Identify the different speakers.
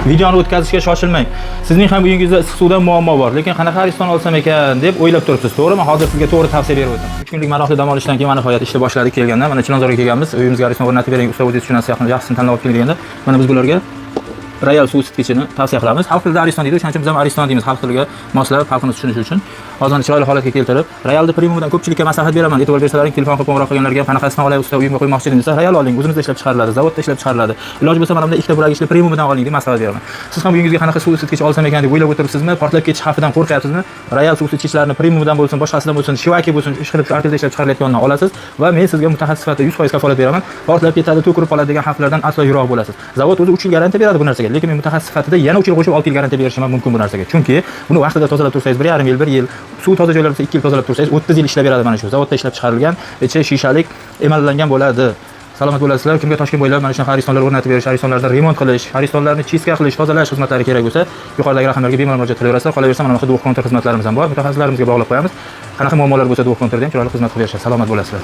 Speaker 1: Videoni o'tkazishga shoshilmang. Sizning ham uyingizda issiq suvdan muammo bor, lekin qanaqa Ariston olsam ekan deb o'ylab turibsiz, to'g'rimi? Hozir sizga to'g'ri tavsiya berib o'taman. 3 kunlik maroqli dam olishdan keyin mana nihoyat ishni boshladik kelganda, mana Chilonzorga kelganmiz. Uyimizga Ariston o'rnatib bering, usta o'zingiz tushunasiz, yaxshisini tanlab olib kelganda, mana biz bularga Royal suv isitgichini tavsiya qilamiz. Xalq tilida Ariston deydi, o'shaning uchun biz ham Ariston deymiz, xalq tiliga moslab, xalqimiz tushunishi uchun. Hozir chiroyli holatga keltirib, Royalni premiumdan ko'pchilikka maslahat beraman. E'tibor bersalaring, telefon qilib qo'ng'iroq qilganlarga ham qanaqasini olay usta uyimga qo'ymoqchi edingiz, Royal oling, o'zimizda ishlab chiqariladi, zavodda ishlab chiqariladi. Iloji bo'lsa mana bunday ikkita buragichli premiumdan oling deb maslahat beraman. Siz ham uyingizga qanaqa suv isitgich olsam ekan deb o'ylab o'tiribsizmi? Portlab ketish xavfidan qo'rqyapsizmi? Royal suv isitgichlarini premiumdan bo'lsin, boshqasidan bo'lsin, Shivaki bo'lsin, ish qilib shu artida ishlab chiqarilayotganini olasiz va men sizga mutaxassis sifatida 100% kafolat beraman. Portlab ketadi, to'kirib qoladi degan xavflardan aslo yiroq bo'lasiz. Zavod o'zi 3 yil garantiya beradi bu narsaga, lekin men mutaxassis sifatida yana 3 yil qo'shib 6 yil garantiya berishim mumkin bu narsaga. Chunki buni vaqtida tozalab tursangiz 1,5 yil, 1 yil, suv toza joylarda 2 yil tozalab tursangiz 30 yil ishlab beradi mana shu. Zavodda ishlab chiqarilgan, ichi shishalik, emallangan bo'ladi. Salomat bo'lasizlar. Kimga Toshkent bo'ylab mana shunaqa Aristonlar o'rnatib berish, Aristonlardan remont qilish, Aristonlarni chiska qilish, tozalash xizmatlari kerak bo'lsa, yuqoridagi raqamlarga bemalol murojaat qilaverasizlar. Qolaversa mana bunaqa duo-kontr xizmatlarimiz ham bor. Mutaxassislarimizga bog'lab qo'yamiz. Qanaqa muammolar bo'lsa duo-kontrda ham chiroyli xizmat qilib berishadi. Salomat bo'lasizlar.